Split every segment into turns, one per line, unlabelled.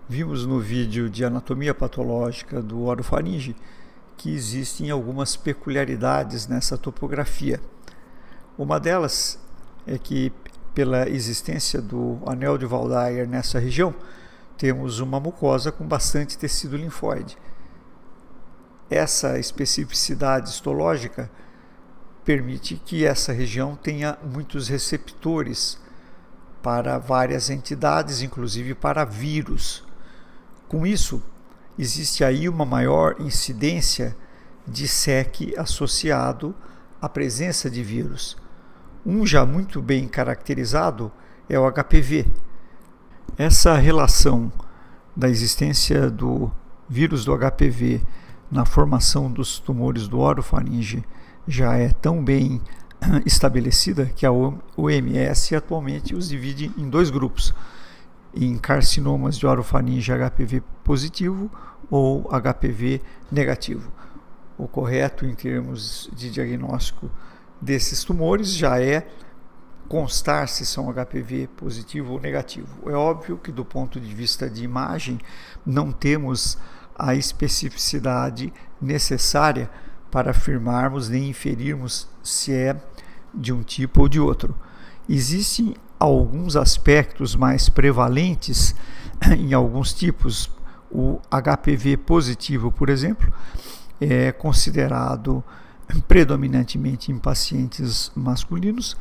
Vimos no vídeo de anatomia patológica do orofaringe que existem algumas peculiaridades nessa topografia. Uma delas é que, pela existência do anel de Waldeyer nessa região, temos uma mucosa com bastante tecido linfóide. Essa especificidade histológica permite que essa região tenha muitos receptores para várias entidades, inclusive para vírus. Com isso, existe aí uma maior incidência de SEC associado à presença de vírus. Um já muito bem caracterizado é o HPV. Essa relação da existência do vírus do HPV na formação dos tumores do orofaringe já é tão bem estabelecida que a OMS atualmente os divide em dois grupos, em carcinomas de orofaringe HPV positivo ou HPV negativo. O correto em termos de diagnóstico desses tumores já é constar se são HPV positivo ou negativo. É óbvio que do ponto de vista de imagem não temos a especificidade necessária para afirmarmos nem inferirmos se é de um tipo ou de outro. Existem alguns aspectos mais prevalentes em alguns tipos. O HPV positivo, por exemplo, é considerado predominantemente em pacientes masculinos,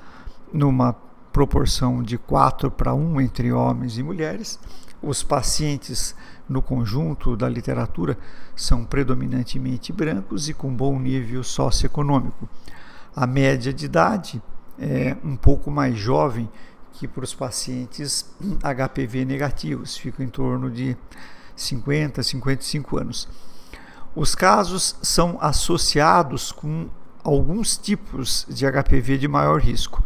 numa proporção de 4:1 entre homens e mulheres. Os pacientes, no conjunto da literatura, são predominantemente brancos e com bom nível socioeconômico. A média de idade é um pouco mais jovem que para os pacientes HPV negativos, fica em torno de 50 a 55 anos. Os casos são associados com alguns tipos de HPV de maior risco.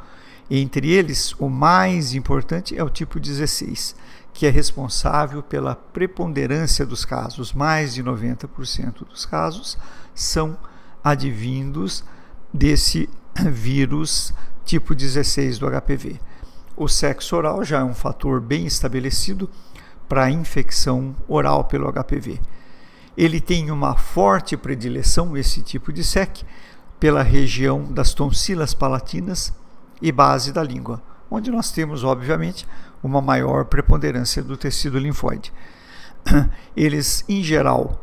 Entre eles, o mais importante é o tipo 16, que é responsável pela preponderância dos casos. Mais de 90% dos casos são advindos desse vírus tipo 16 do HPV. O sexo oral já é um fator bem estabelecido para a infecção oral pelo HPV. Ele tem uma forte predileção, esse tipo de SEC, pela região das tonsilas palatinas e base da língua, onde nós temos, obviamente, uma maior preponderância do tecido linfóide. Eles, em geral,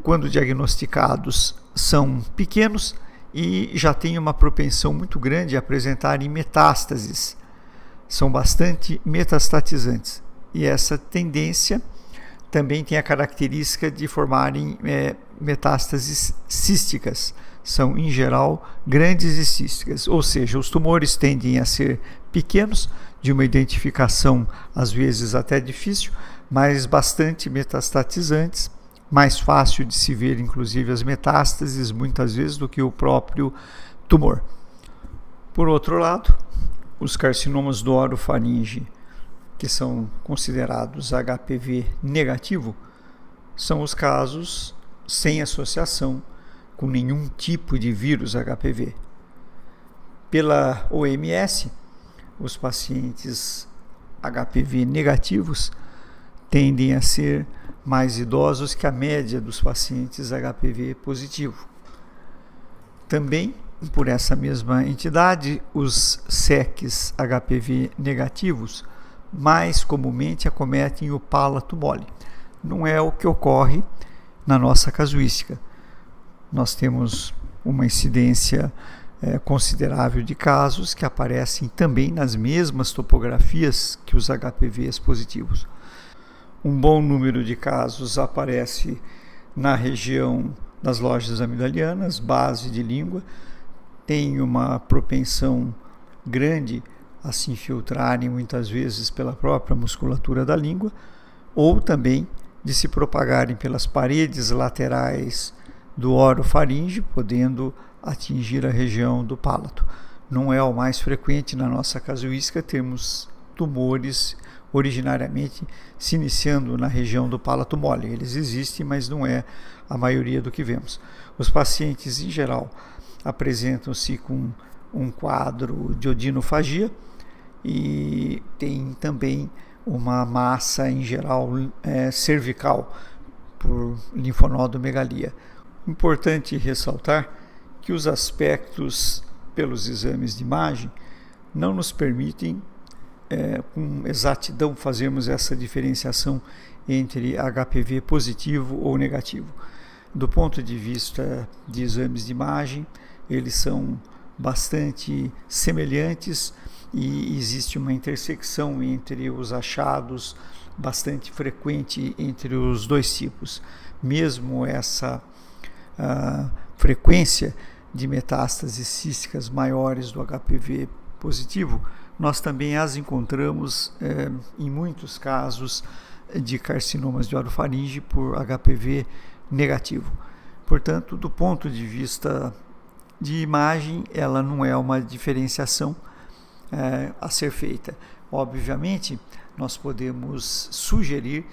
quando diagnosticados, são pequenos e já têm uma propensão muito grande a apresentarem metástases. São bastante metastatizantes. E essa tendência também tem a característica de formarem metástases císticas. São, em geral, grandes e císticas, ou seja, os tumores tendem a ser pequenos, de uma identificação às vezes até difícil, mas bastante metastatizantes, mais fácil de se ver, inclusive, as metástases, muitas vezes, do que o próprio tumor. Por outro lado, os carcinomas do orofaringe, que são considerados HPV negativo, são os casos sem associação com nenhum tipo de vírus HPV. Pela OMS, os pacientes HPV negativos tendem a ser mais idosos que a média dos pacientes HPV positivo. Também, por essa mesma entidade, os SECs HPV negativos mais comumente acometem o palato mole. Não é o que ocorre na nossa casuística. Nós temos uma incidência considerável de casos que aparecem também nas mesmas topografias que os HPVs positivos. Um bom número de casos aparece na região das lojas amidalianas, base de língua, tem uma propensão grande a se infiltrarem muitas vezes pela própria musculatura da língua, ou também de se propagarem pelas paredes laterais do orofaringe, podendo atingir a região do palato. Não é o mais frequente na nossa casuística termos tumores originariamente se iniciando na região do palato mole. Eles existem, mas não é a maioria do que vemos. Os pacientes, em geral, apresentam-se com um quadro de odinofagia e tem também uma massa em geral cervical por linfonodomegalia. Importante ressaltar que os aspectos pelos exames de imagem não nos permitem com exatidão fazermos essa diferenciação entre HPV positivo ou negativo. Do ponto de vista de exames de imagem, eles são bastante semelhantes e existe uma intersecção entre os achados bastante frequente entre os dois tipos. Mesmo essa frequência de metástases císticas maiores do HPV positivo, nós também as encontramos em muitos casos de carcinomas de orofaringe por HPV negativo. Portanto, do ponto de vista de imagem, ela não é uma diferenciação a ser feita. Obviamente, nós podemos sugerir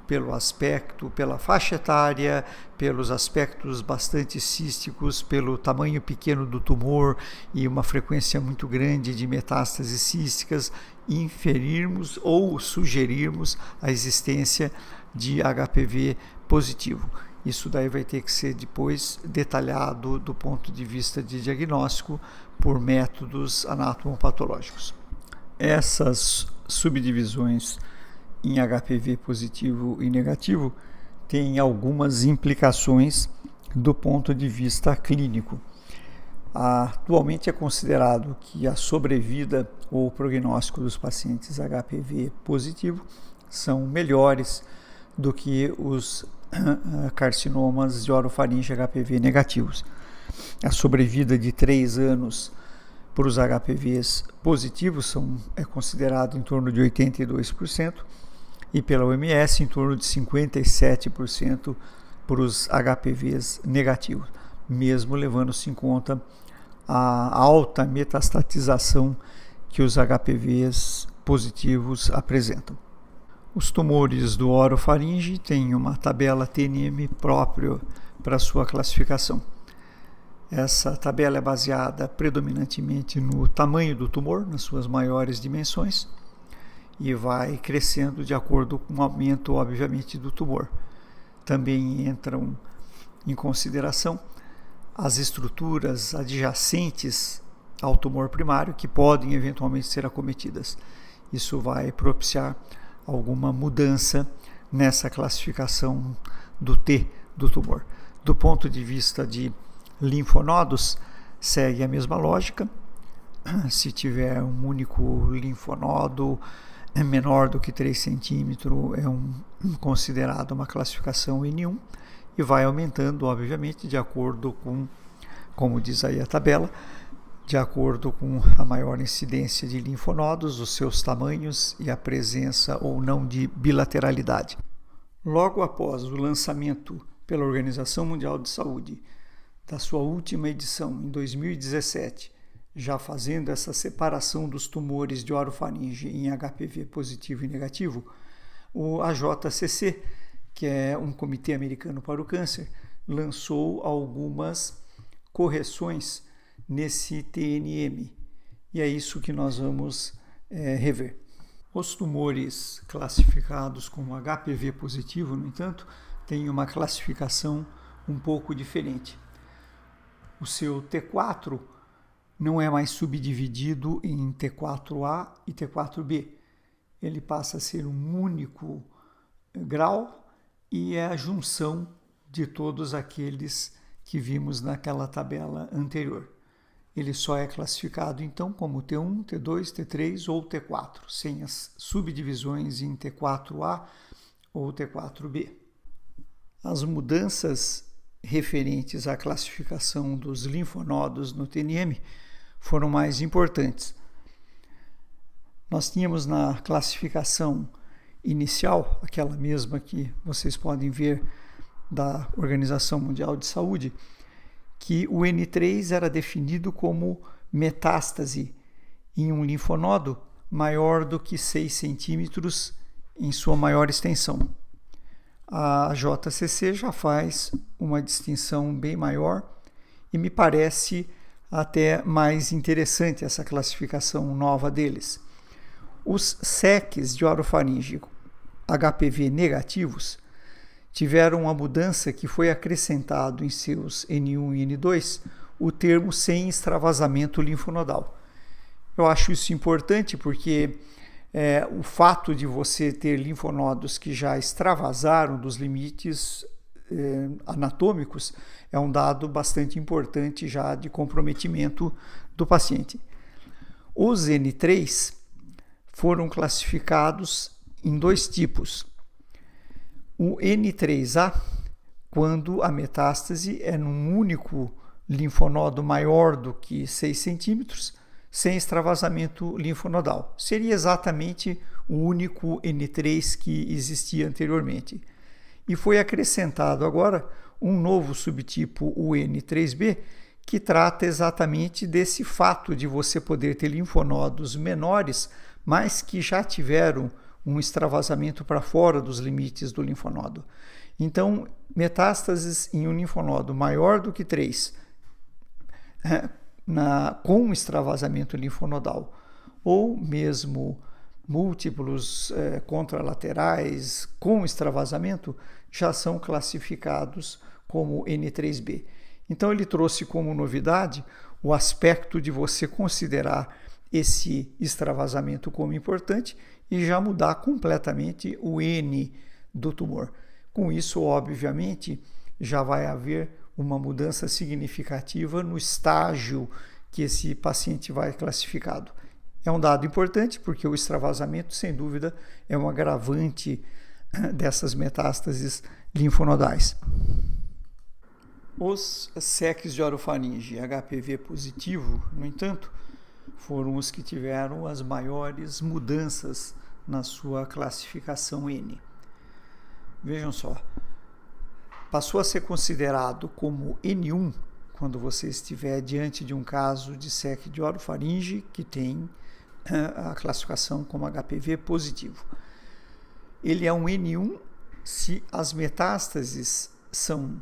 pelo aspecto, pela faixa etária, pelos aspectos bastante císticos, pelo tamanho pequeno do tumor e uma frequência muito grande de metástases císticas, inferirmos ou sugerirmos a existência de HPV positivo. Isso daí vai ter que ser depois detalhado do ponto de vista de diagnóstico por métodos anatomopatológicos. Essas subdivisões em HPV positivo e negativo têm algumas implicações do ponto de vista clínico. Atualmente é considerado que a sobrevida ou o prognóstico dos pacientes HPV positivo são melhores do que os carcinomas de orofaringe HPV negativos. A sobrevida de 3 anos para os HPVs positivos é considerado em torno de 82%, e pela OMS em torno de 57% para os HPVs negativos, mesmo levando-se em conta a alta metastatização que os HPVs positivos apresentam. Os tumores do orofaringe têm uma tabela TNM própria para sua classificação. Essa tabela é baseada predominantemente no tamanho do tumor, nas suas maiores dimensões, e vai crescendo de acordo com o aumento, obviamente, do tumor. Também entram em consideração as estruturas adjacentes ao tumor primário que podem eventualmente ser acometidas. Isso vai propiciar alguma mudança nessa classificação do T do tumor. Do ponto de vista de linfonodos, segue a mesma lógica. Se tiver um único linfonodo menor do que 3 centímetros, é considerado uma classificação N1 e vai aumentando, obviamente, de acordo com, como diz aí a tabela, de acordo com a maior incidência de linfonodos, os seus tamanhos e a presença ou não de bilateralidade. Logo após o lançamento pela Organização Mundial de Saúde da sua última edição, em 2017, já fazendo essa separação dos tumores de orofaringe em HPV positivo e negativo, o AJCC, que é um comitê americano para o câncer, lançou algumas correções nesse TNM, e é isso que nós vamos rever. Os tumores classificados como HPV positivo, no entanto, têm uma classificação um pouco diferente. O seu T4 não é mais subdividido em T4A e T4B. Ele passa a ser um único grau e é a junção de todos aqueles que vimos naquela tabela anterior. Ele só é classificado, então, como T1, T2, T3 ou T4, sem as subdivisões em T4A ou T4B. As mudanças referentes à classificação dos linfonodos no TNM foram mais importantes. Nós tínhamos na classificação inicial, aquela mesma que vocês podem ver da Organização Mundial de Saúde, que o N3 era definido como metástase em um linfonodo maior do que 6 centímetros em sua maior extensão. A JCC já faz uma distinção bem maior e me parece até mais interessante essa classificação nova deles. Os SECs de orofaringe HPV negativos tiveram uma mudança que foi acrescentado em seus N1 e N2 o termo sem extravasamento linfonodal. Eu acho isso importante porque o fato de você ter linfonodos que já extravasaram dos limites anatômicos é um dado bastante importante já de comprometimento do paciente. Os N3 foram classificados em dois tipos. O N3A, quando a metástase é num único linfonodo maior do que 6 centímetros, sem extravasamento linfonodal. Seria exatamente o único N3 que existia anteriormente. E foi acrescentado agora um novo subtipo, o N3B, que trata exatamente desse fato de você poder ter linfonodos menores, mas que já tiveram um extravasamento para fora dos limites do linfonodo. Então, metástases em um linfonodo maior do que 3, com extravasamento linfonodal, ou mesmo múltiplos contralaterais com extravasamento, já são classificados como N3B. Então, ele trouxe como novidade o aspecto de você considerar esse extravasamento como importante e já mudar completamente o N do tumor. Com isso, obviamente, já vai haver uma mudança significativa no estágio que esse paciente vai classificado. É um dado importante porque o extravasamento, sem dúvida, é um agravante dessas metástases linfonodais. Os SECs de orofaringe HPV positivo, no entanto, foram os que tiveram as maiores mudanças na sua classificação N. Vejam só, passou a ser considerado como N1 quando você estiver diante de um caso de SEC de orofaringe que tem a classificação como HPV positivo. Ele é um N1 se as metástases são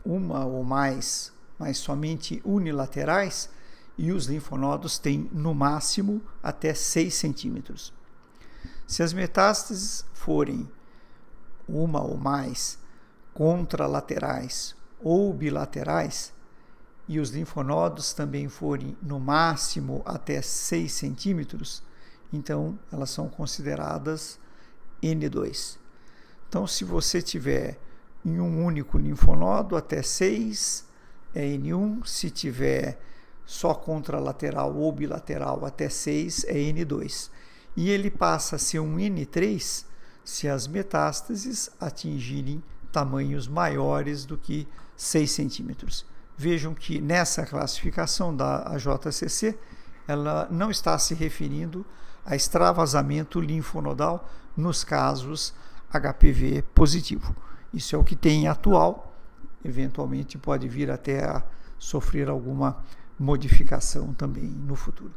uma ou mais, mas somente unilaterais, e os linfonodos têm no máximo até 6 centímetros. Se as metástases forem uma ou mais contralaterais ou bilaterais, e os linfonodos também forem no máximo até 6 centímetros, então elas são consideradas N2. Então, se você tiver em um único linfonodo até 6, é N1. Se tiver só contralateral ou bilateral até 6, é N2. E ele passa a ser um N3 se as metástases atingirem tamanhos maiores do que 6 centímetros. Vejam que nessa classificação da AJCC, ela não está se referindo a extravasamento linfonodal nos casos HPV positivo. Isso é o que tem atual, eventualmente pode vir até a sofrer alguma modificação também no futuro.